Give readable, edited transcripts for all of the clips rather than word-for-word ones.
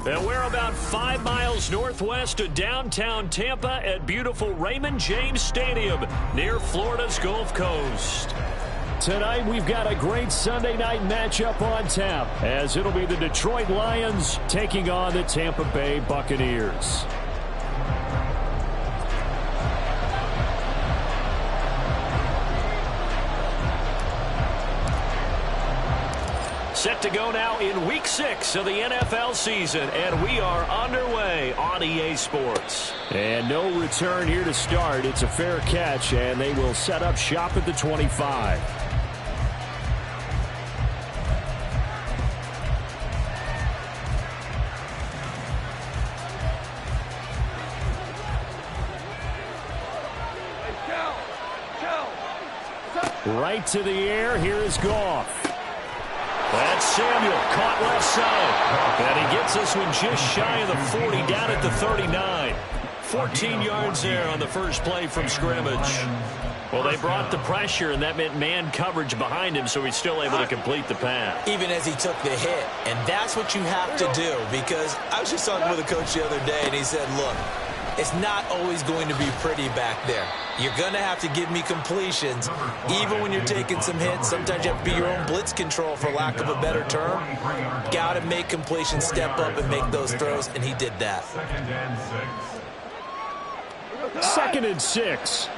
And we're about 5 miles northwest of downtown Tampa at beautiful Raymond James Stadium near Florida's Gulf Coast. Tonight we've got a great Sunday night matchup on tap as it'll be the Detroit Lions taking on the Tampa Bay Buccaneers. Set to go now in Week 6 of the NFL season, and we are underway on EA Sports. And no return here to start. It's a fair catch, and they will set up shop at the 25. Right to the air. Here is Goff. That's Samuel, caught left side. And he gets this one just shy of the 40, down at the 39. 14 yards there on the first play from scrimmage. Well, they brought the pressure, and that meant man coverage behind him, so he's still able to complete the pass. Even as he took the hit, and that's what you have to do, because I was just talking with a coach the other day, and he said, look, it's not always going to be pretty back there. You're going to have to give me completions, even when you're taking some hits. Sometimes you have to be your own blitz control, for lack of a better term. Got to make completions, step up and make those throws, and he did that. 2nd and 6.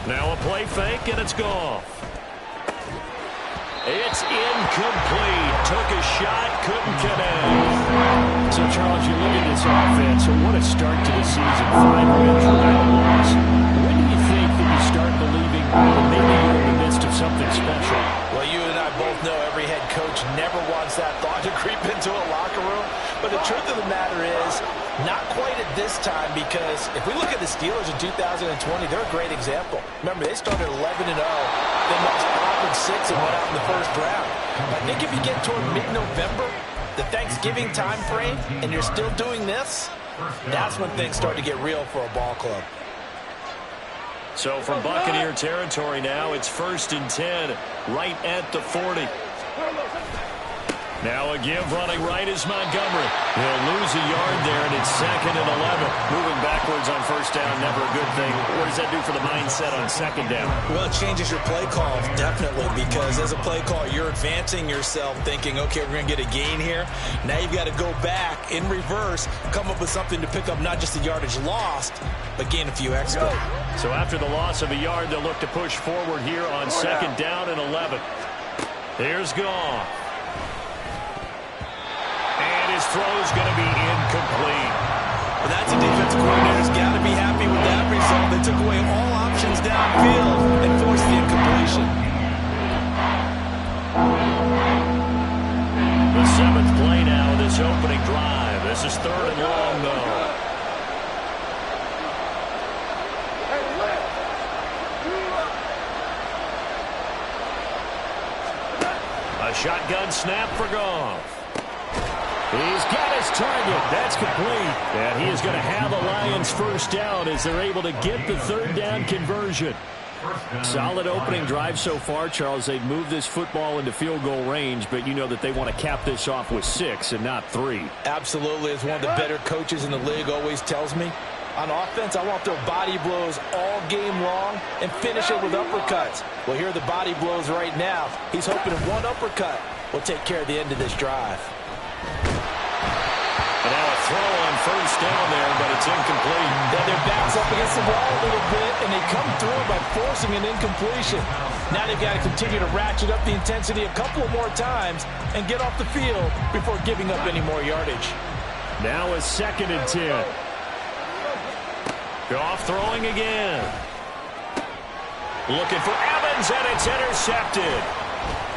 Now a play fake, and it's Goff. It's incomplete. Took a shot, couldn't connect. So, Charles, you look at this offense, so what a start to the season. 5 wins without a loss. When do you think that you start believing that maybe you're in the midst of something special? Well, you and I both know every head coach never wants that thought to creep into a locker room. But the truth of the matter is, not quite at this time, because if we look at the Steelers in 2020, they're a great example. Remember, they started 11-0, then lost 5-6 and went out in the first round. I think if you get toward mid-November, the Thanksgiving time frame, and you're still doing this, that's when things start to get real for a ball club. So from Buccaneer territory now, it's 1st and 10, right at the 40. Now a give running right is Montgomery. He'll lose a yard there, and it's 2nd and 11. Moving backwards on 1st down, never a good thing. What does that do for the mindset on 2nd down? Well, it changes your play call, definitely, because as a play call, you're advancing yourself thinking, okay, we're going to get a gain here. Now you've got to go back in reverse, come up with something to pick up not just the yardage lost, but gain a few extra. So after the loss of a yard, they'll look to push forward here on 2nd down and 11. Here's Goff. His throw is going to be incomplete. Well, that's a defensive coordinator's got to be happy with that result. They took away all options downfield and forced the incompletion. The 7th play now, this opening drive. This is 3rd and long, though. A shotgun snap for Goff. He's got his target. That's complete. And he is going to have a Lions 1st down as they're able to get the 3rd down conversion. Solid opening drive so far, Charles. They've moved this football into field goal range, but you know that they want to cap this off with 6 and not 3. Absolutely. As one of the better coaches in the league always tells me, on offense, I want to throw body blows all game long and finish it with uppercuts. Well, here are the body blows right now. He's hoping that one uppercut will take care of the end of this drive. And now a throw on 1st down there, but it's incomplete. Then their back's up against the wall a little bit, and they come through by forcing an incompletion. Now they've got to continue to ratchet up the intensity a couple of more times and get off the field before giving up any more yardage. Now a 2nd and 10. Goff throwing again. Looking for Evans, and it's intercepted.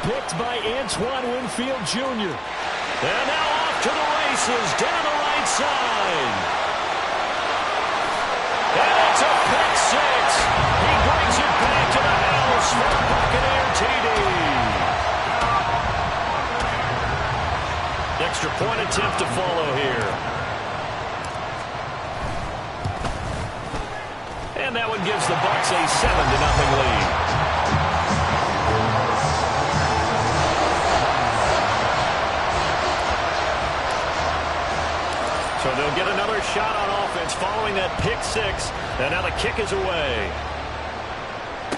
Picked by Antoine Winfield Jr. And now off to the races down the right side. And it's a pick 6. He brings it back to the house for a Buccaneer TD. Extra point attempt to follow here. And that one gives the Bucs a 7-0 lead. So they'll get another shot on offense following that pick six. And now the kick is away.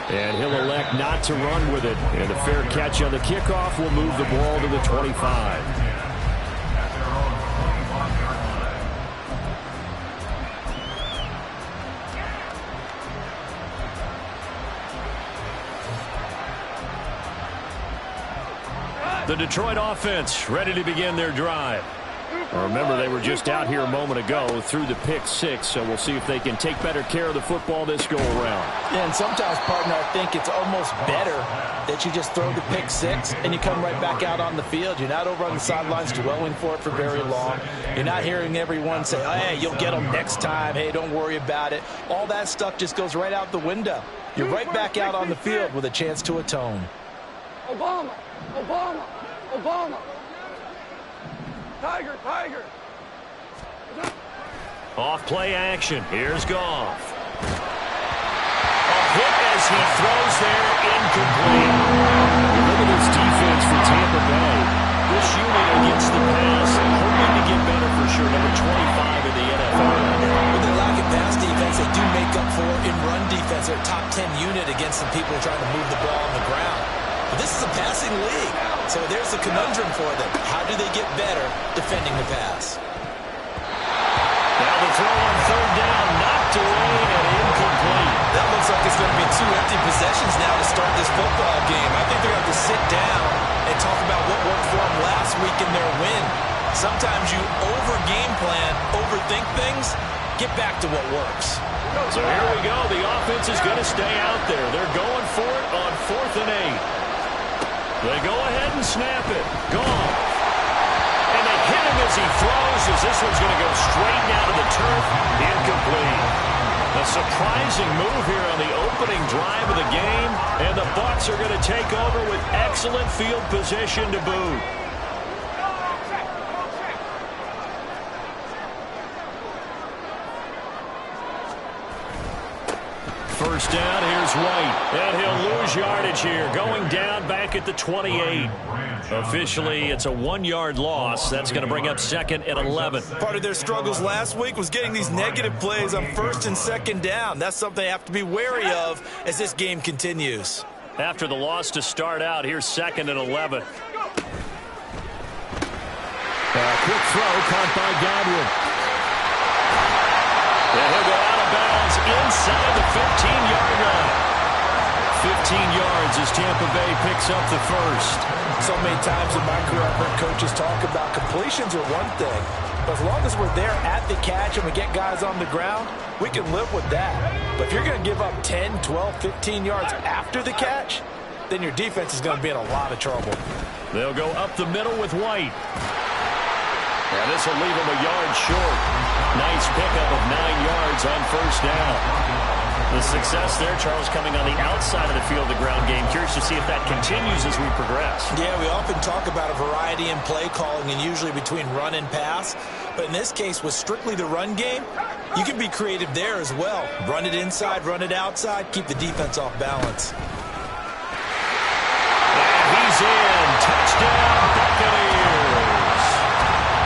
And he'll elect not to run with it. And a fair catch on the kickoff will move the ball to the 25. The Detroit offense ready to begin their drive. Remember, they were just out here a moment ago through the pick six, so we'll see if they can take better care of the football this go-around. Yeah, and sometimes, partner, I think it's almost better that you just throw the pick six and you come right back out on the field. You're not over on the sidelines dwelling for it for very long. You're not hearing everyone say, hey, you'll get them next time. Hey, don't worry about it. All that stuff just goes right out the window. You're right back out on the field with a chance to atone. Obama, Obama, Obama. Tiger, Tiger. Off play action. Here's Goff. A hit as he throws there, incomplete. Look at this defense for Tampa Bay. This unit against the pass, hoping to get better for sure. Number 25 in the NFL. With their lack of pass defense, they do make up for in run defense. They're a top 10 unit against some people trying to move the ball on the ground. But this is a passing league, so there's a conundrum for them. How do they get better defending the pass? Now the throw on third down, knocked away and incomplete. That looks like it's going to be 2 empty possessions now to start this football game. I think they're going to have to sit down and talk about what worked for them last week in their win. Sometimes you over-game plan, overthink things, get back to what works. So here we go. The offense is going to stay out there. They're going for it on 4th and 8. They go ahead and snap it. Gone. And they hit him as he throws, as this one's going to go straight down to the turf. Incomplete. A surprising move here on the opening drive of the game. And the Bucs are going to take over with excellent field position to boot. First down, here's White. And he'll lose yardage here. Going down back at the 28. Officially, it's a 1-yard loss. That's going to bring up 2nd and 11. Part of their struggles last week was getting these negative plays on 1st and 2nd down. That's something they have to be wary of as this game continues. After the loss to start out, here's 2nd and 11. Quick throw caught by Godwin. And he'll go out of bounds inside the 15-yard line. 15 yards as Tampa Bay picks up the first. So many times in my career I've heard coaches talk about completions are one thing, but as long as we're there at the catch and we get guys on the ground, we can live with that. But if you're going to give up 10, 12, 15 yards after the catch, then your defense is going to be in a lot of trouble. They'll go up the middle with White. And this will leave him a yard short. Nice pickup of 9 yards on first down. The success there, Charles, coming on the outside of the field, the ground game. Curious to see if that continues as we progress. Yeah, we often talk about a variety in play calling and usually between run and pass. But in this case, with strictly the run game, you can be creative there as well. Run it inside, run it outside, keep the defense off balance. And he's in. Touchdown, Buccaneers.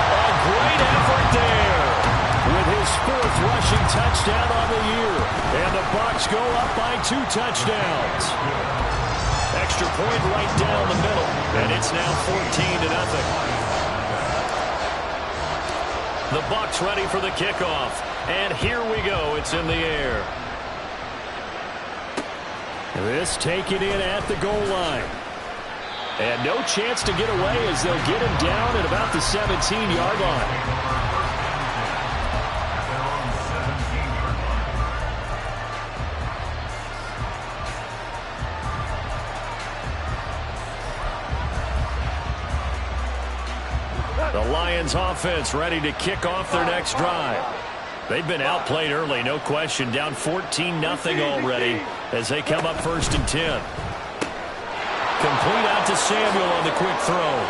A great effort there with his 4th rushing touchdown on the year. And the Bucs go up by 2 touchdowns. Extra point right down the middle. And it's now 14-0. The Bucs ready for the kickoff. And here we go. It's in the air. This taken in at the goal line. And no chance to get away as they'll get him down at about the 17-yard line. The Lions offense ready to kick off their next drive. They've been outplayed early, no question. Down 14-0 already as they come up 1st and 10. Complete out to Samuel on the quick throw.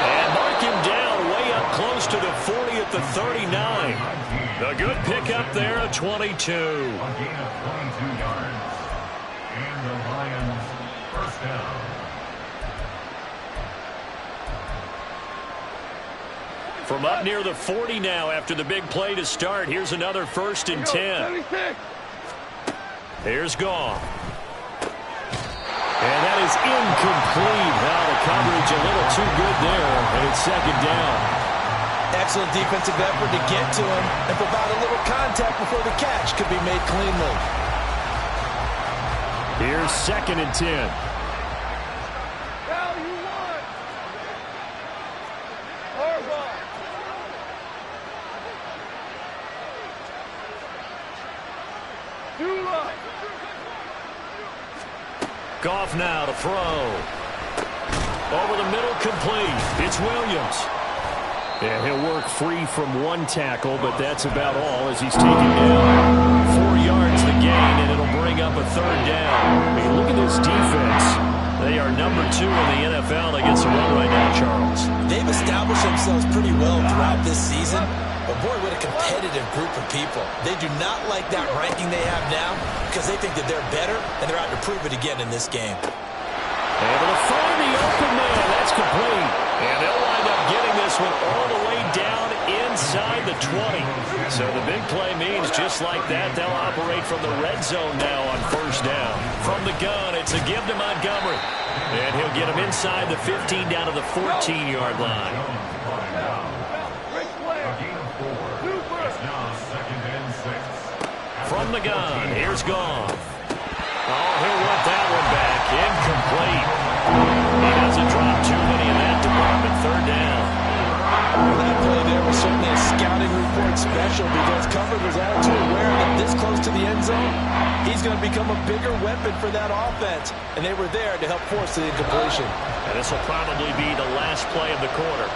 And mark him down way up close to the 40 at the 39. A good pickup there, a 22. 22 yards. And the Lions first down. From up near the 40 now after the big play to start. Here's another 1st and 10. Here's Goff. And that is incomplete. Now the coverage a little too good there, and it's 2nd down. Excellent defensive effort to get to him and provide a little contact before the catch could be made cleanly. Here's 2nd and 10. Goff now to throw. Over the middle, complete. It's Williams. Yeah, he'll work free from one tackle, but that's about all as he's taken down. 4 yards the gain, and it'll bring up a 3rd down. I mean, look at this defense. They are number 2 in the NFL against the run right now, Charles. They've established themselves pretty well throughout this season. But boy, what a competitive group of people. They do not like that ranking they have now because they think that they're better, and they're out to prove it again in this game. Able to find the open man. That's complete. And they'll wind up getting this one all the way down inside the 20. So the big play means just like that, they'll operate from the red zone now on 1st down. From the gun, it's a give to Montgomery. And he'll get him inside the 15 down to the 14-yard line. From the gun, here's Goff. Oh, he'll want that one back. Incomplete. He doesn't drop too many in that department. 3rd down. Well, that play there was certainly a scouting report special because Cover was all too aware that this close to the end zone, he's going to become a bigger weapon for that offense. And they were there to help force the incompletion. And this will probably be the last play of the quarter.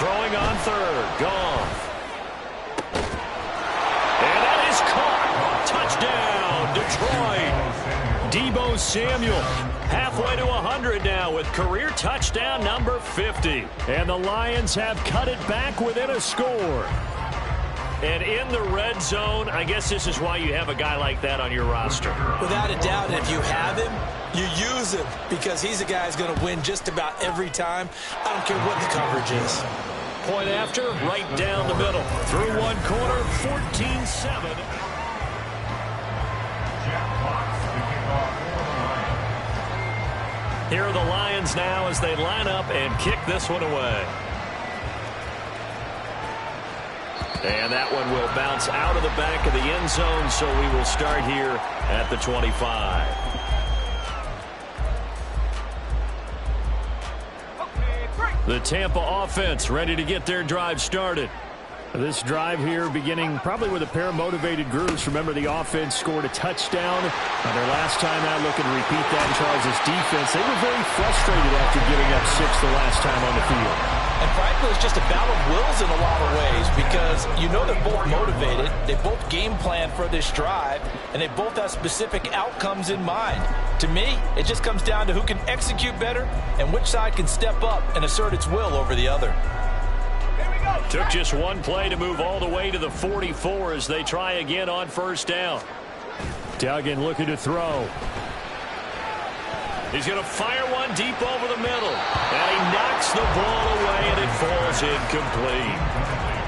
Throwing on 3rd, Goff. And that is caught. Touchdown, Detroit. Deebo Samuel halfway to 100 now with career touchdown number 50. And the Lions have cut it back within a score. And in the red zone, I guess this is why you have a guy like that on your roster. Without a doubt, and if you have him, you use him because he's a guy who's going to win just about every time. I don't care what the coverage is. Point after, right down the middle. Through one corner, 14-7. Here are the Lions now as they line up and kick this one away. And that one will bounce out of the back of the end zone, so we will start here at the 25. The Tampa offense ready to get their drive started. This drive here beginning probably with a pair of motivated groups. Remember, the offense scored a touchdown on their last time out. Looking to repeat that in Charles' defense. They were very frustrated after giving up 6 the last time on the field. And frankly, it's just a battle of wills in a lot of ways because you know they're both motivated. They both game plan for this drive, and they both have specific outcomes in mind. To me, it just comes down to who can execute better and which side can step up and assert its will over the other. Took just one play to move all the way to the 44 as they try again on 1st down. Duggan looking to throw. He's going to fire one deep over the middle. And he knocks the ball away, and it falls incomplete.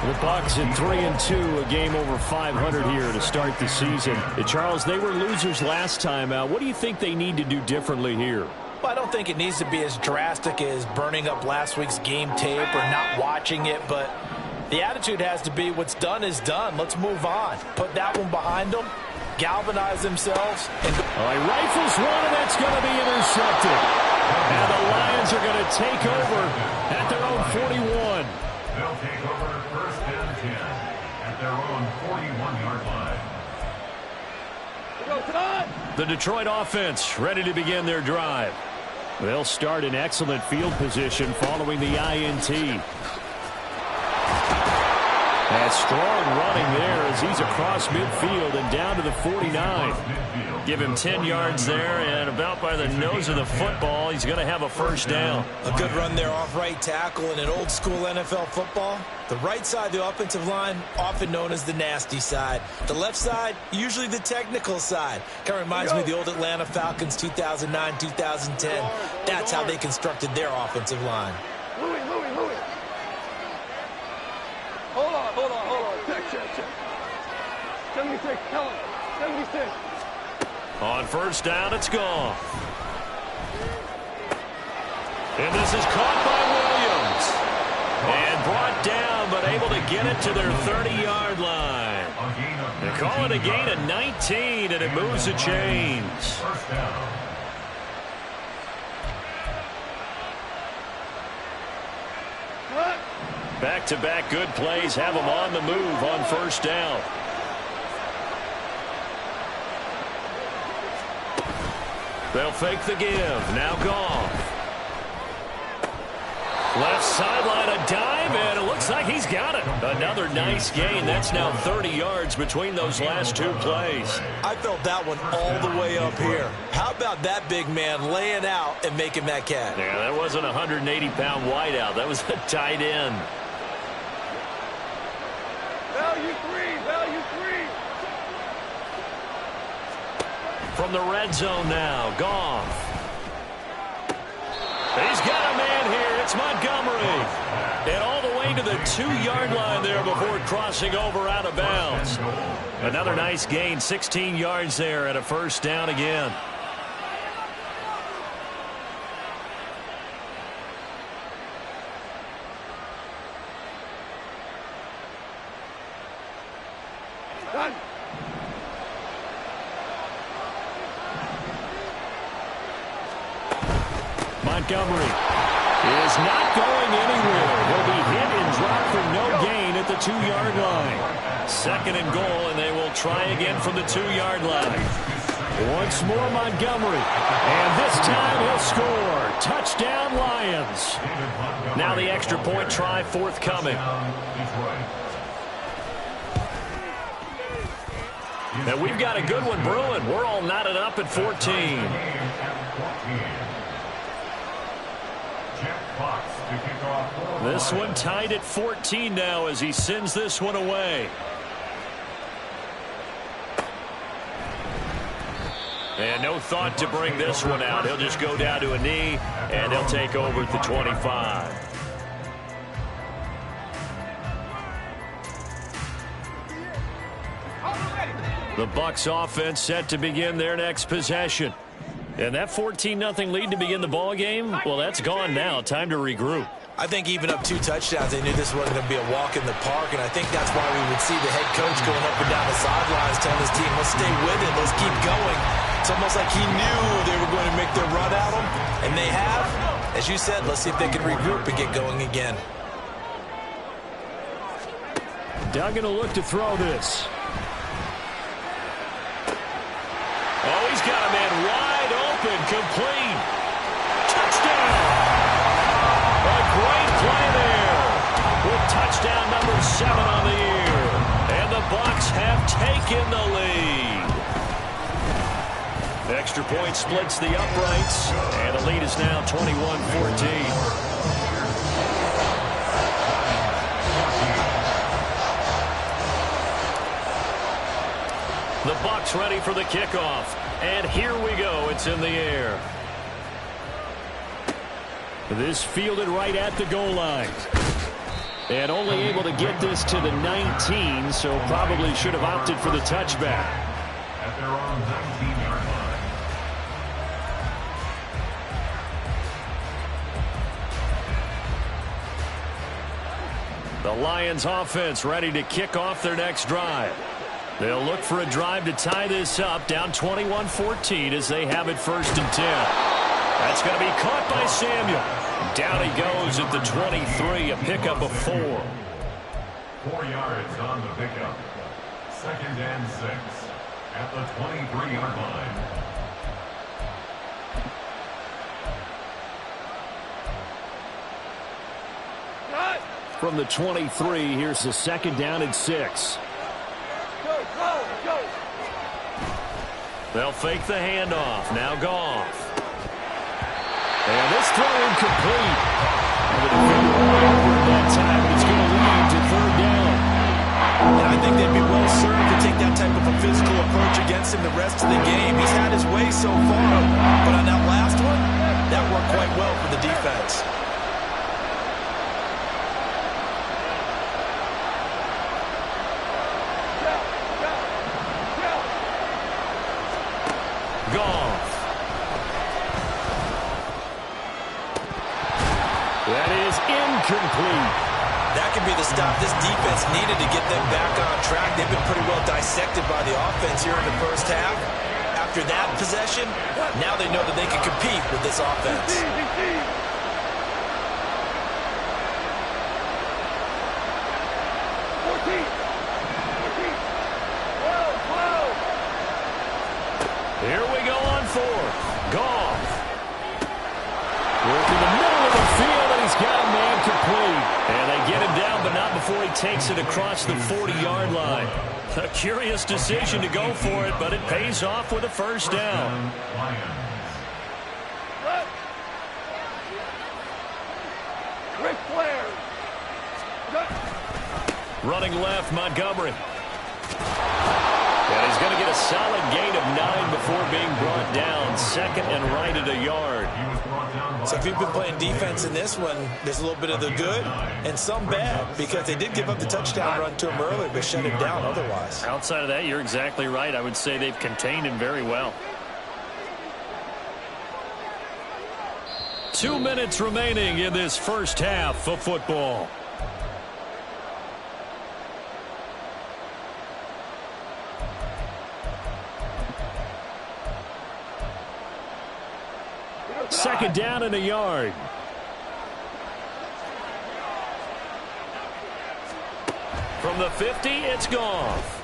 The Bucs at 3-2, a game over 500 here to start the season. Charles, they were losers last time out. What do you think they need to do differently here? Well, I don't think it needs to be as drastic as burning up last week's game tape or not watching it, but the attitude has to be what's done is done. Let's move on. Put that one behind them, galvanize themselves. And he rifles one, and that's going to be intercepted. And the Lions are going to take over at their own 41. They'll take over 1st and 10 at their own 41-yard line. The Detroit offense ready to begin their drive. They'll start in excellent field position following the INT. And strong running there as he's across midfield and down to the 49. Give him 10 yards there, and about by the nose of the football, he's going to have a first down. A good run there off right tackle in an old-school NFL football. The right side of the offensive line, often known as the nasty side. The left side, usually the technical side. Kind of reminds me of the old Atlanta Falcons 2009, 2010. That's how they constructed their offensive line. Louis. Hold on. Check. 76, tell him. 76. On first down, it's gone. And this is caught by Williams. And brought down, but able to get it to their 30-yard line. They call it a gain of 19, and it moves the chains. First down. Back-to-back good plays have them on the move on first down. They'll fake the give. Now Goff. Left sideline, a dive, and it looks like he's got it. Another nice gain. That's now 30 yards between those last two plays. I felt that one all the way up here. How about that big man laying out and making that catch? Yeah, that wasn't a 180-pound wideout. That was a tight end. Value three. From the red zone now, Goff. He's got a man here. It's Montgomery. And all the way to the 2-yard line there before crossing over out of bounds. Another nice gain, 16 yards there and a first down again. Done. Montgomery is not going anywhere. He'll be hit and dropped for no gain at the 2-yard line. Second and goal, and they will try again from the 2-yard line. Once more Montgomery, and this time he'll score. Touchdown Lions. Now the extra point try forthcoming. Now we've got a good one brewing. We're all knotted up at 14. This one tied at 14 now as he sends this one away. And no thought to bring this one out. He'll just go down to a knee, and he'll take over at the 25. The Bucs offense set to begin their next possession. And that 14-0 lead to begin the ball game, well, that's gone now. Time to regroup. I think even up 2 touchdowns, they knew this wasn't going to be a walk in the park, and I think that's why we would see the head coach going up and down the sidelines telling his team, let's stay with it, let's keep going. It's almost like he knew they were going to make their run at him, and they have. As you said, let's see if they can regroup and get going again. Doug going to look to throw this. Oh, he's got a man wide open, complete. Touchdown! A great play there with touchdown number 7 on the year. And the Bucs have taken the lead. Extra point splits the uprights, and the lead is now 21-14. The Bucs ready for the kickoff. And here we go. It's in the air. This fielded right at the goal line. And only able to get this to the 19, so probably should have opted for the touchback. At their own 19-yard line. The Lions offense ready to kick off their next drive. They'll look for a drive to tie this up, down 21-14 as they have it 1st and 10. That's going to be caught by Samuel. Down he goes at the 23, a pickup of 4. 4 yards on the pickup. 2nd and 6 at the 23-yard line. from the 23. Here's the 2nd down and 6. Go, go, go. They'll fake the handoff. Now Goff. And this throw incomplete. And the defender went over it that time, but it's going to lead to 3rd down. And I think they'd be well served to take that type of a physical approach against him the rest of the game. He's had his way so far, but on that last one, that worked quite well for the defense. Goff. That is incomplete. That could be the stop this defense needed to get them back on track. They've been pretty well dissected by the offense here in the first half. After that possession, now they know that they can compete with this offense. 14. 12. Here we go on 4th. Goff. Working the middle of the field, and he's got a man complete. And they get him down, but not before he takes it across the 40-yard line. A curious decision to go for it, but it pays off with a 1st down. Ric Flair. Running left, Montgomery. And he's going to get a solid gain of 9 before being brought down. 2nd and right at a yard. So if you've been playing defense in this one, there's a little bit of the good and some bad, because they did give up the touchdown run to him earlier, but shut him down otherwise. Outside of that, you're exactly right. I would say they've contained him very well. 2 minutes remaining in this first half of football. Second down and a yard. From the 50, it's Goff.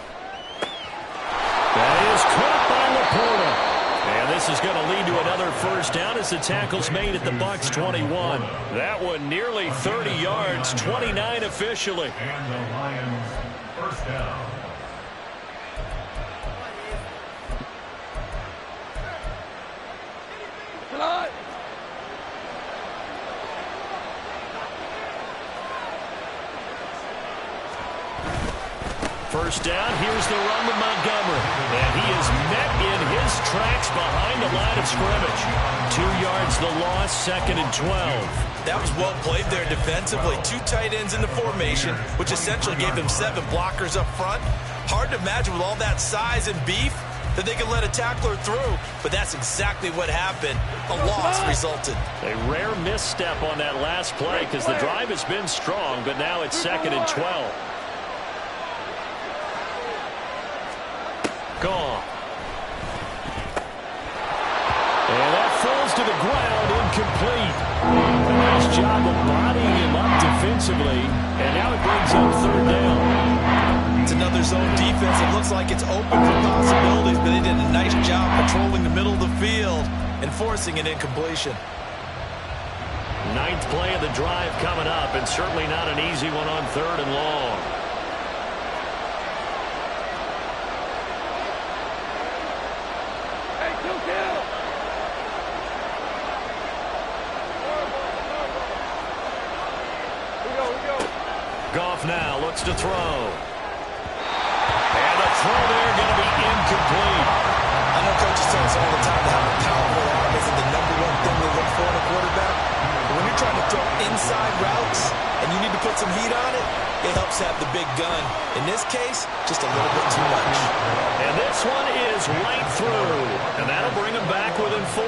That is caught by Laporta. And this is going to lead to another 1st down as the tackle's made at the Bucs 21. That one nearly 30 yards, 29 officially. And the Lions, 1st down. Tonight. First down, here's the run with Montgomery. And he is met in his tracks behind the line of scrimmage. 2 yards the loss, 2nd and 12. That was well played there defensively. 2 tight ends in the formation, which essentially gave them 7 blockers up front. Hard to imagine with all that size and beef that they could let a tackler through, but that's exactly what happened. A loss resulted. A rare misstep on that last play because the drive has been strong, but now it's 2nd and 12. Gone. And that falls to the ground, incomplete. A nice job of bodying him up defensively, and now it brings up 3rd down. It's another zone defense. It looks like it's open for possibilities, but they did a nice job patrolling the middle of the field and forcing an incompletion. 9th play of the drive coming up, and certainly not an easy one on 3rd and long. Goff now looks to throw. And the throw there going to be incomplete. I know coaches tell us all the time how powerful arm isn't the #1 thing they look for in a quarterback. But when you're trying to throw inside routes and you need to put some heat on it, it helps have the big gun. In this case, just a little bit too much. And this one is right through. And that'll bring them back within 4.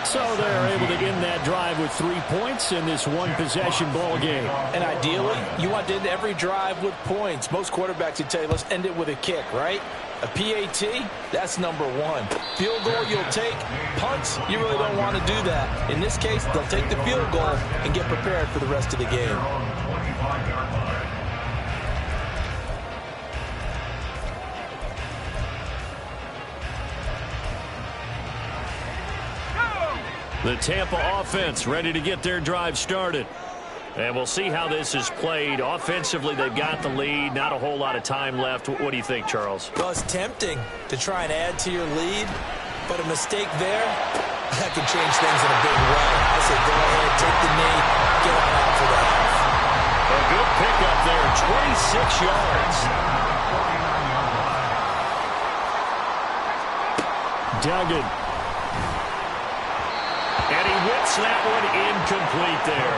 So they're able to end that drive with 3 points in this one-possession ball game. And ideally, you want to end every drive with points. Most quarterbacks would tell you, let's end it with a kick, right? A PAT, that's #1. Field goal, you'll take. Punts, you really don't want to do that. In this case, they'll take the field goal and get prepared for the rest of the game. The Tampa offense ready to get their drive started. And we'll see how this is played. Offensively, they've got the lead. Not a whole lot of time left. What do you think, Charles? Well, it's tempting to try and add to your lead, but a mistake there, that could change things in a big way. I say go ahead, take the knee, get on out for the half. A good pickup there, 26 yards. Duggan. And he whips that one incomplete there.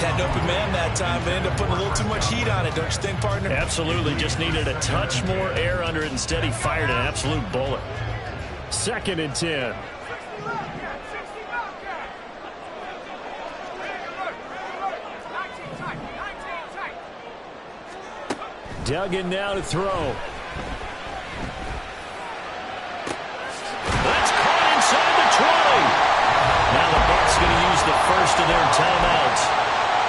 Had an open man that time, but ended up putting a little too much heat on it, don't you think, partner? Absolutely. Just needed a touch more air under it. Instead, he fired an absolute bullet. 2nd and 10. Duggan now to throw. That's caught inside the 20. Now the Bucs going to use the first of their timeouts,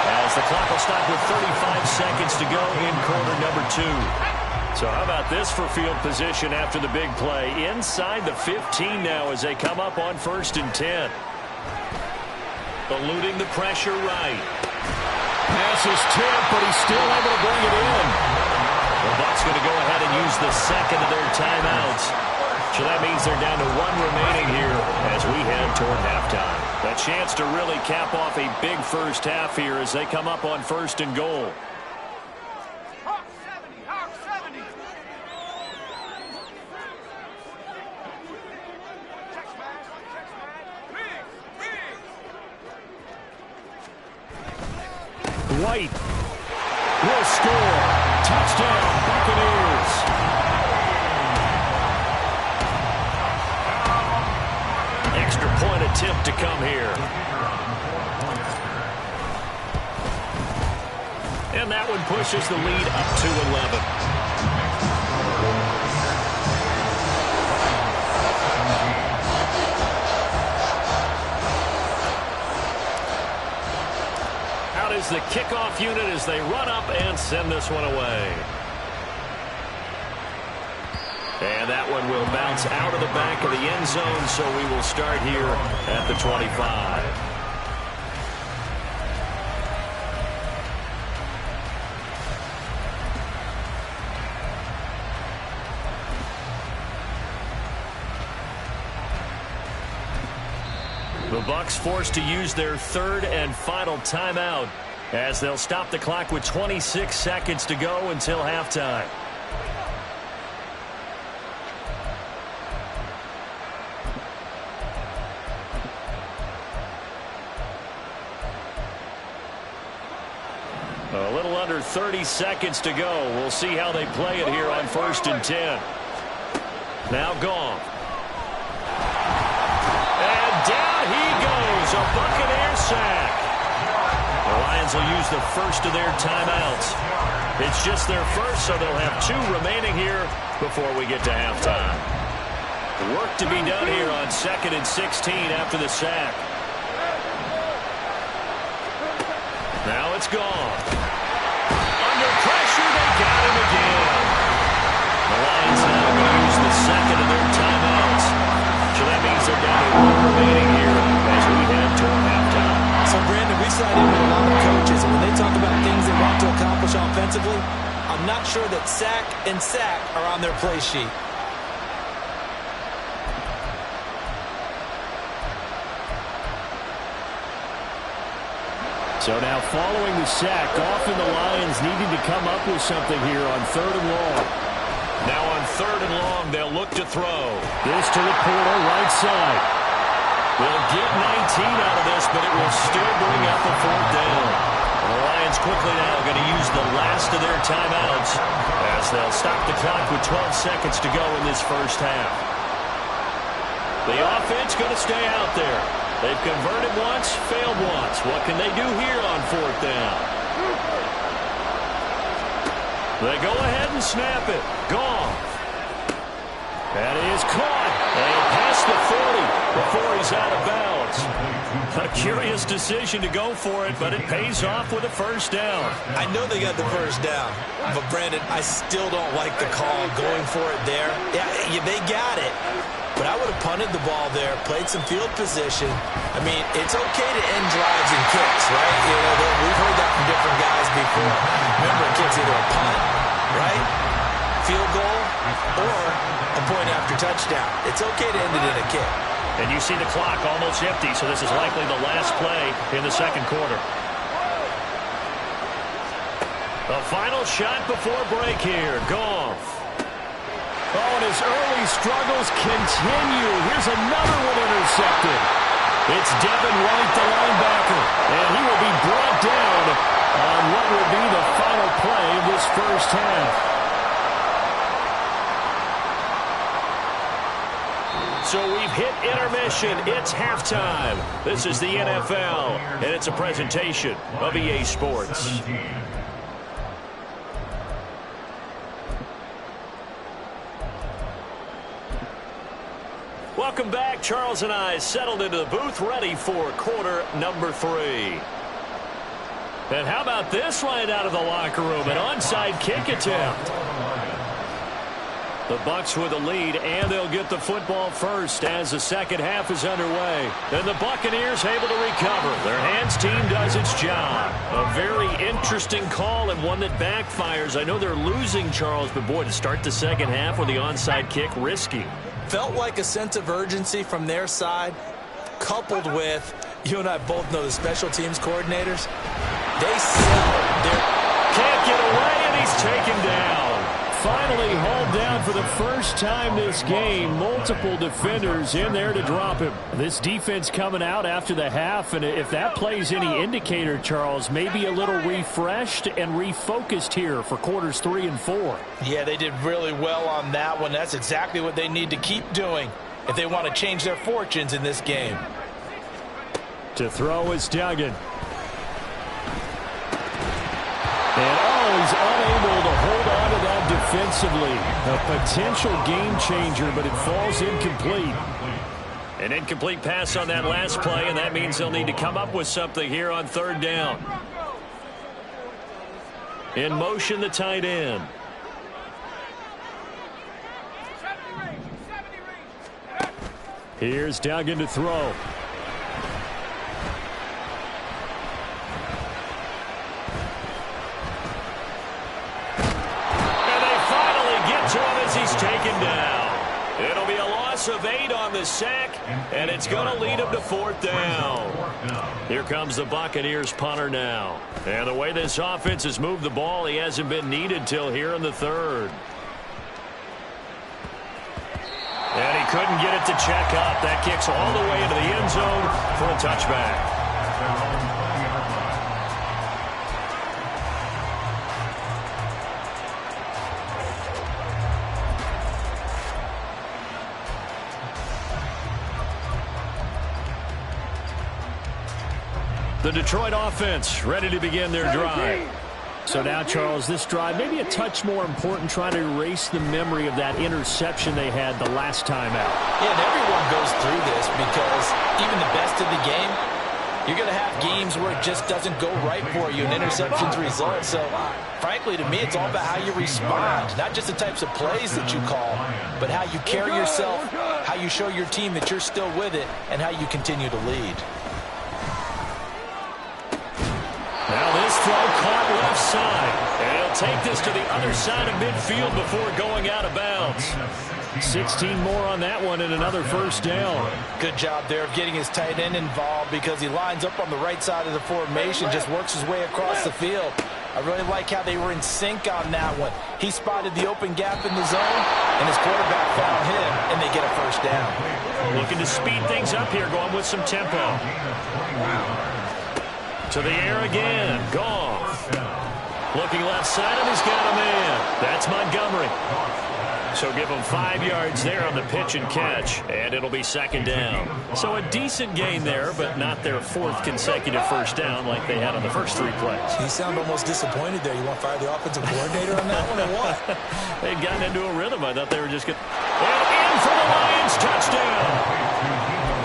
as the clock will stop with 35 seconds to go in quarter number 2. So how about this for field position after the big play? Inside the 15 now as they come up on 1st and 10. Eluding the pressure right. Pass is tipped, but he's still able to bring it in. The Bucs going to go ahead and use the second of their timeouts. So that means they're down to 1 remaining here as we head toward halftime. A chance to really cap off a big first half here as they come up on 1st and goal. White will score. Touchdown, Buccaneers. Extra point attempt to come here. And that one pushes the lead up to 11. Out is the kickoff unit as they run up and send this one away. And that one will bounce out of the back of the end zone, so we will start here at the 25. The Bucs forced to use their 3rd and final timeout as they'll stop the clock with 26 seconds to go until halftime. A little under 30 seconds to go. We'll see how they play it here on 1st and 10. Now gone. And down he goes. A Buccaneer sack. The Lions will use the first of their timeouts. It's just their first, so they'll have 2 remaining here before we get to halftime. Work to be done here on 2nd and 16 after the sack. Now it's gone. Under pressure, they got him again. The Lions now going to use the second of their timeouts. So that means they're down to 1 remaining here as we head toward halftime. So, Brandon, we side in with a lot of coaches, and when they talk about things they want to accomplish offensively, I'm not sure that sack and sack are on their play sheet. So now following the sack, often the Lions needing to come up with something here on 3rd and long. Now on 3rd and long, they'll look to throw. This to the Porter, right side. They'll get 19 out of this, but it will still bring up a 4th down. The Lions quickly now going to use the last of their timeouts as they'll stop the clock with 12 seconds to go in this first half. The offense going to stay out there. They've converted once, failed once. What can they do here on 4th down? They go ahead and snap it. Gone. That is caught. And past the 40 before he's out of bounds. A curious decision to go for it, but it pays off with a 1st down. I know they got the 1st down, but, Brandon, I still don't like the call going for it there. Yeah, they got it. but I would have punted the ball there, played some field position. I mean, it's okay to end drives and kicks, right? You know, we've heard that from different guys before. Remember, a kick's either a punt, right, field goal, or a point after touchdown. It's okay to end it in a kick. And you see the clock almost empty, so this is likely the last play in the second quarter. The final shot before break here. Goff. Oh, and his early struggles continue. Here's another one intercepted. It's Devin White, the linebacker, and he will be brought down on what will be the final play of this first half. So we've hit intermission. It's halftime. This is the NFL, and it's a presentation of EA Sports. Welcome back. Charles and I settled into the booth, ready for quarter number 3. And how about this right out of the locker room? An onside kick attempt. The Bucs with the lead, and they'll get the football first as the second half is underway. And the Buccaneers able to recover. Their hands team does its job. A very interesting call and one that backfires. I know they're losing, Charles, but boy, to start the second half with the onside kick, risky. Felt like a sense of urgency from their side, coupled with, you and I both know the special teams coordinators. They sell their... Can't get away, and he's taken down. Finally hauled down for the first time this game. Multiple defenders in there to drop him. This defense coming out after the half, and if that plays any indicator, Charles, maybe a little refreshed and refocused here for quarters 3 and 4. Yeah, they did really well on that one. That's exactly what they need to keep doing if they want to change their fortunes in this game. To throw is Duggan. And he's unable to hold on to that defensively. A potential game changer, but it falls incomplete. An incomplete pass on that last play, and that means they'll need to come up with something here on third down. In motion, the tight end. Here's Duggan to throw. He's taken down. It'll be a loss of 8 on the sack, and it's going to lead him to fourth down. Here comes the Buccaneers punter now. And the way this offense has moved the ball, he hasn't been needed till here in the third. And he couldn't get it to check up. That kicks all the way into the end zone for a touchback. The Detroit offense ready to begin their drive. So now, Charles, this drive maybe a touch more important, trying to erase the memory of that interception they had the last time out. Yeah, and everyone goes through this because even the best of the game, you're going to have games where it just doesn't go right for you and interceptions result. So, frankly, to me, it's all about how you respond, not just the types of plays that you call, but how you carry yourself, how you show your team that you're still with it, and how you continue to lead. Now this throw caught left side. And he'll take this to the other side of midfield before going out of bounds. 16 more on that one and another first down. Good job there of getting his tight end involved because he lines up on the right side of the formation, just works his way across the field. I really like how they were in sync on that one. He spotted the open gap in the zone, and his quarterback found him, and they get a first down. Looking to speed things up here, going with some tempo. To the air again. Goff. Looking left side, and he's got a man. That's Montgomery. So give him 5 yards there on the pitch and catch, and it'll be second down. So a decent gain there, but not their 4th consecutive first down like they had on the first 3 plays. You sound almost disappointed there. You want to fire the offensive coordinator on that one or what? They'd gotten into a rhythm. I thought they were just going to... And in for the Lions, touchdown!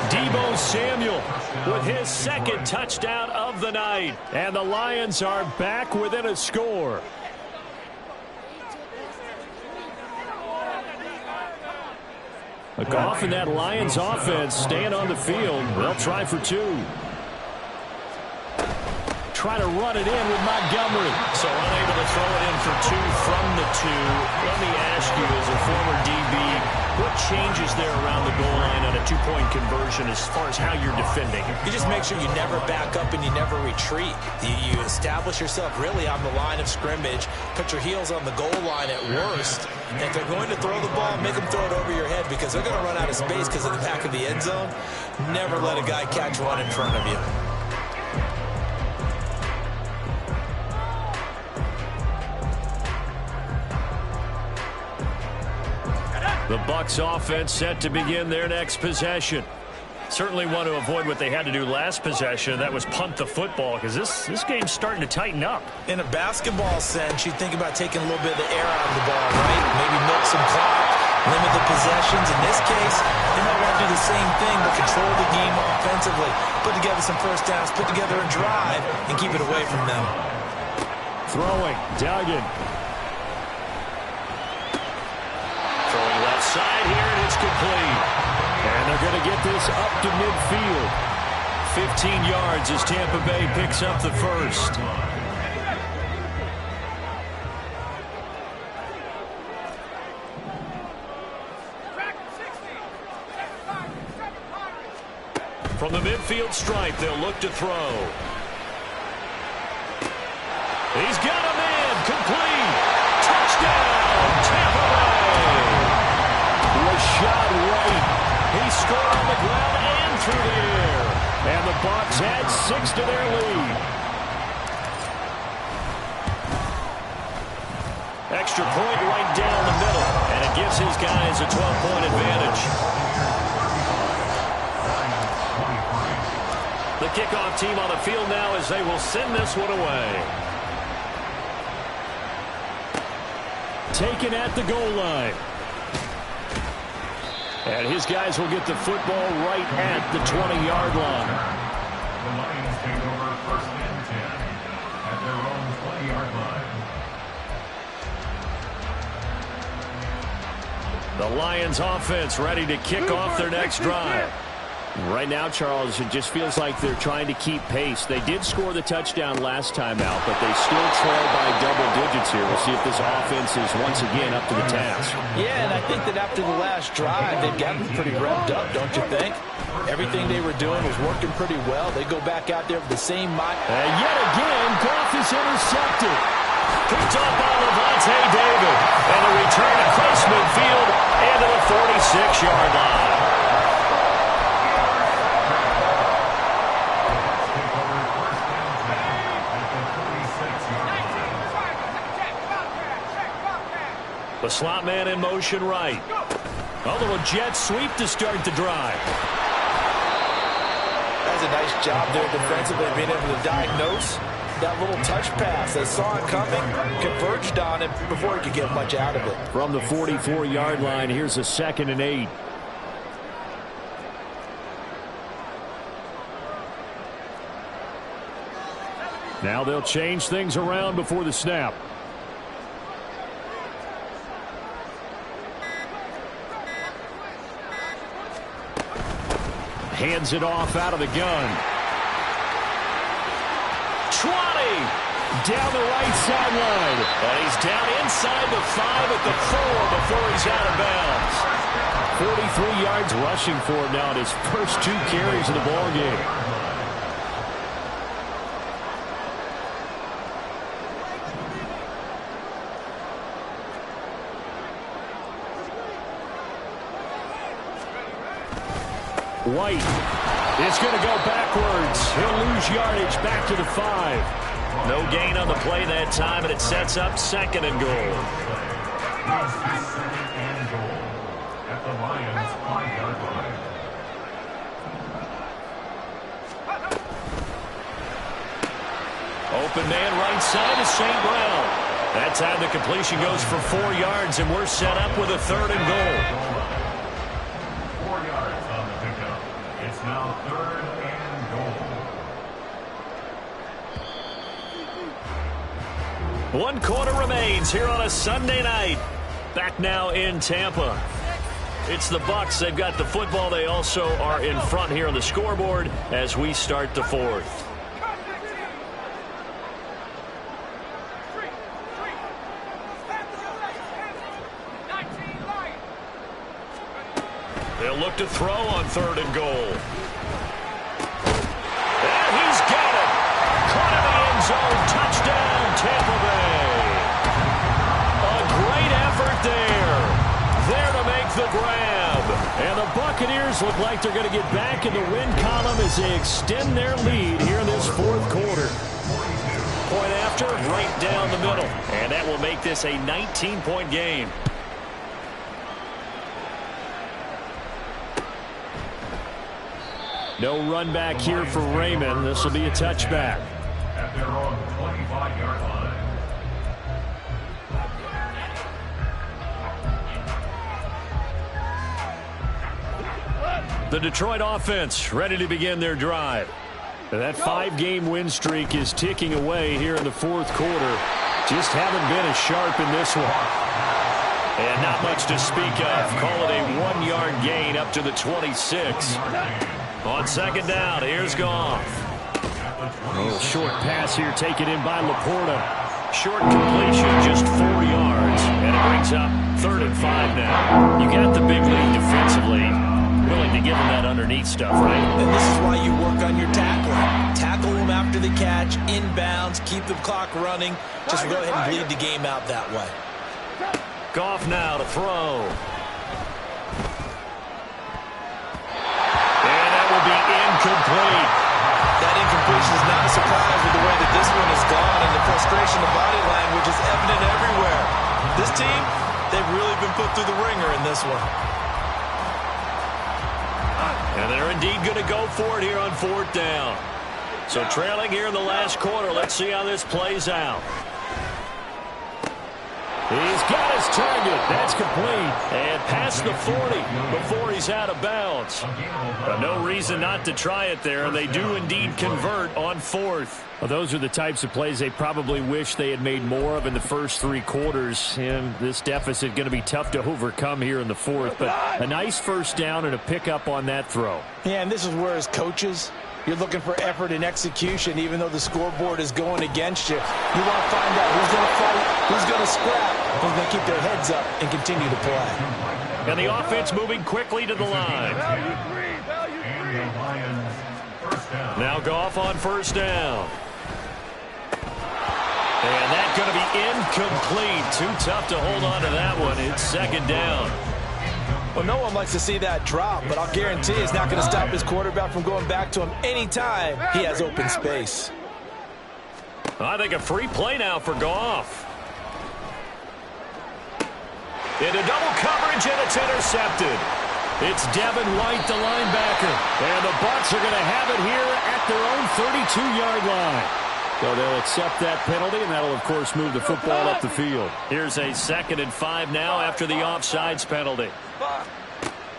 Deebo Samuel with his 2nd touchdown of the night. And the Lions are back within a score. Goff and that Lions offense staying on the field. They'll try for two. Try to run it in with Montgomery. So unable to throw it in for two from the two. Let me ask you, as a former DB, what changes there around the goal line on a two-point conversion as far as how you're defending? You just make sure you never back up and you never retreat. You establish yourself really on the line of scrimmage, put your heels on the goal line at worst. And if they're going to throw the ball, make them throw it over your head because they're going to run out of space because of the back of the end zone. Never let a guy catch one in front of you. The Bucs offense set to begin their next possession. Certainly want to avoid what they had to do last possession. That was punt the football because this game's starting to tighten up. In a basketball sense, you think about taking a little bit of the air out of the ball, right? Maybe milk some clock, limit the possessions. In this case, they might want to do the same thing but control the game offensively. Put together some first downs, put together a drive, and keep it away from them. Throwing, Duggan. Throwing left side here, and it's complete. And they're going to get this up to midfield. 15 yards as Tampa Bay picks up the first. From the midfield stripe, they'll look to throw. He's got a man, complete. Touchdown, Tampa Bay. Was shot right. He scored on the ground and through the air. And the Bucs add 6 to their lead. Extra point right down the middle. And it gives his guys a 12-point advantage. The kickoff team on the field now as they will send this one away. Taken at the goal line. And his guys will get the football right at the 20-yard line. The Lions take over first and 10 at their own 20-yard line. The Lions offense ready to kick off their next drive. Right now, Charles, it just feels like they're trying to keep pace. They did score the touchdown last time out, but they still trail by double digits here. We'll see if this offense is once again up to the task. Yeah, and I think that after the last drive, they've gotten pretty revved up, don't you think? Everything they were doing was working pretty well. They go back out there with the same mind. And yet again, Goff is intercepted. Picked up by Levante David. And a return across midfield and to the 46-yard line. The slot man in motion right. A little jet sweep to start the drive. That's a nice job there defensively, being able to diagnose that little touch pass. They saw it coming, converged on it before he could get much out of it. From the 44-yard line, here's a 2nd and 8. Now they'll change things around before the snap. Hands it off out of the gun. Trotty down the right sideline. And he's down inside the 5 at the 4 before he's out of bounds. 43 yards rushing for him now in his first 2 carries of the ball game. White is going to go backwards. He'll lose yardage back to the 5. No gain on the play that time, and it sets up 2nd and goal. Second and goal at the Lions 5-yard line. Open man right side is St. Brown. That time the completion goes for 4 yards, and we're set up with a 3rd and goal. 4 yards on the pickup. It's now 3rd and goal. 1 quarter remains here on a Sunday night. Back now in Tampa. It's the Bucs. They've got the football. They also are in front here on the scoreboard as we start the fourth. They'll look to throw on 3rd and goal. And he's got it. Caught in the end zone. Touchdown, Tampa Bay. A great effort there. There to make the grab. And the Buccaneers look like they're going to get back in the win column as they extend their lead here in this 4th quarter. Point after, right down the middle. And that will make this a 19-point game. No run back here for Raymond. This will be a touchback. At their own 25-yard line. The Detroit offense ready to begin their drive. That 5-game win streak is ticking away here in the 4th quarter. Just haven't been as sharp in this one. And not much to speak of. Call it a 1-yard gain up to the 26. On 2nd down, here's Goff. Oh, short pass here taken in by Laporta. Short completion, just 4 yards. And it brings up 3rd and 5 now. You got the big lead defensively. Willing to give them that underneath stuff, right? And this is why you work on your tackling. Tackle them after the catch, inbounds, keep the clock running. Just go ahead and bleed the game out that way. Goff now to throw. Incomplete. That incompletion is not a surprise with the way that this one has gone, and the frustration, the body language is evident everywhere. This team, they've really been put through the ringer in this one. And they're indeed going to go for it here on 4th down. So trailing here in the last quarter. Let's see how this plays out. He's got his target. That's complete. And past the 40 before he's out of bounds. But no reason not to try it there, and they do indeed convert on 4th. Well, those are the types of plays they probably wish they had made more of in the first 3 quarters. And this deficit going to be tough to overcome here in the 4th. But a nice first down and a pickup on that throw. Yeah, and this is where as coaches, you're looking for effort and execution, even though the scoreboard is going against you. You want to find out who's going to fight, who's going to scrap, who's going to keep their heads up and continue to play. And the offense moving quickly to the line. Now Goff on 1st down. And that's going to be incomplete. Too tough to hold on to that one. It's 2nd down. Well, no one likes to see that drop, but I'll guarantee it's not going to stop his quarterback from going back to him anytime he has open space. I think a free play now for Goff. Into double coverage, and it's intercepted. It's Devin White, the linebacker. And the Bucs are going to have it here at their own 32-yard line. So they'll accept that penalty, and that'll, of course, move the football up the field. Here's a 2nd and 5 now after the offsides penalty.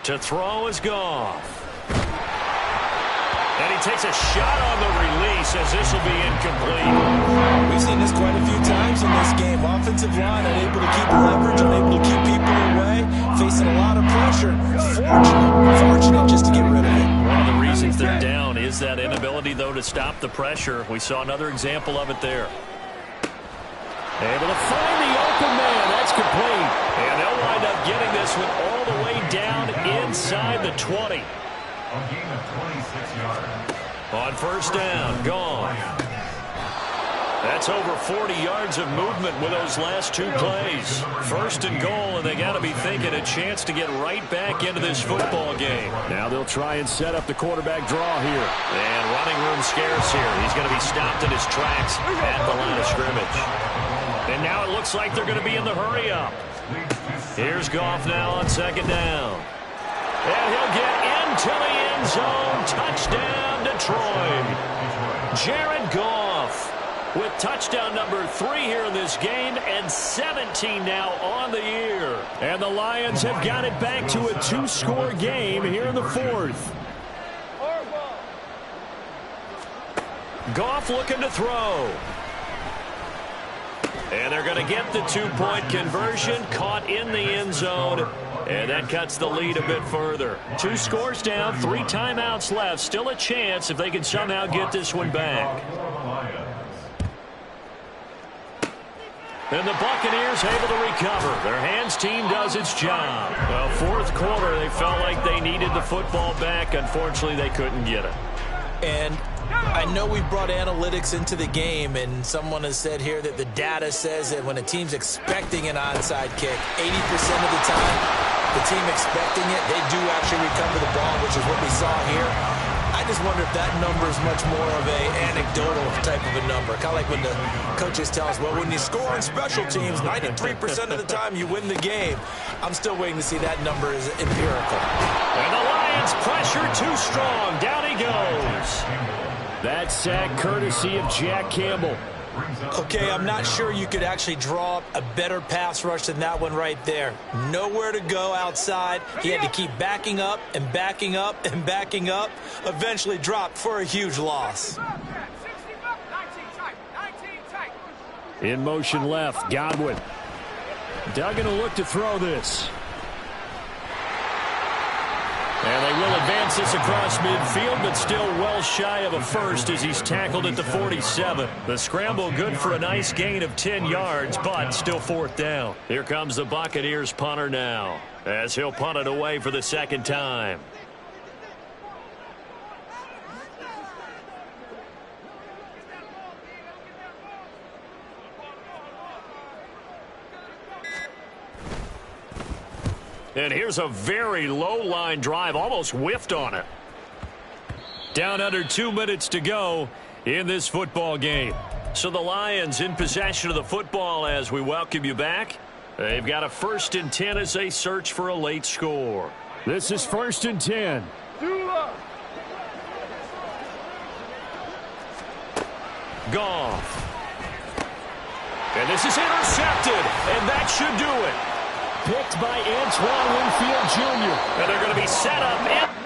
To throw is Goff. And he takes a shot on the release as this will be incomplete. We've seen this quite a few times in this game. Offensive line unable to keep leverage, unable to keep people away, facing a lot of pressure. Fortunate just to get rid of it. One of the reasons they're down is that inability, though, to stop the pressure. We saw another example of it there. Able to find the open man. That's complete. And they'll wind up getting this one all the way down inside the 20. A gain of 26 yards. On 1st down, gone. That's over 40 yards of movement with those last 2 plays. 1st and goal, and they got to be thinking a chance to get right back into this football game. Now they'll try and set up the quarterback draw here. And running room scarce here. He's going to be stopped in his tracks at the line of scrimmage. And now it looks like they're going to be in the hurry-up. Here's Goff now on 2nd down. And he'll get into the end zone. Touchdown, Detroit. Jared Goff with touchdown number 3 here in this game, and 17 now on the year. And the Lions have got it back to a 2-score game here in the 4th. Goff looking to throw. And they're going to get the 2-point conversion, caught in the end zone. And that cuts the lead a bit further. 2 scores down, 3 timeouts left. Still a chance if they can somehow get this one back. And the Buccaneers able to recover. Their hands team does its job. Well, fourth quarter, they felt like they needed the football back. Unfortunately, they couldn't get it. And I know we brought analytics into the game, and someone has said here that the data says that when a team's expecting an onside kick, 80% of the time, the team expecting it, they do actually recover the ball, which is what we saw here. I just wonder if that number is much more of a anecdotal type of a number. Kind of like when the coaches tell us, well, when you score on special teams, 93% of the time you win the game. I'm still waiting to see that number is empirical. And the Lions pressure too strong. Down he goes. That sack courtesy of Jack Campbell. Okay, I'm not sure you could actually draw up a better pass rush than that one right there. Nowhere to go outside. He had to keep backing up and backing up and backing up. Eventually dropped for a huge loss. In motion left, Godwin. Duggan will look to throw this. And they will advance this across midfield, but still well shy of a first as he's tackled at the 47. The scramble good for a nice gain of 10 yards, but still fourth down. Here comes the Buccaneers punter now, as he'll punt it away for the second time. And here's a very low line drive, almost whiffed on it. Down under 2 minutes to go in this football game. So the Lions in possession of the football as we welcome you back. They've got a 1st and 10 as they search for a late score. This is 1st and 10. Goff. And this is intercepted, and that should do it. Picked by Antoine Winfield Jr. And they're going to be set up.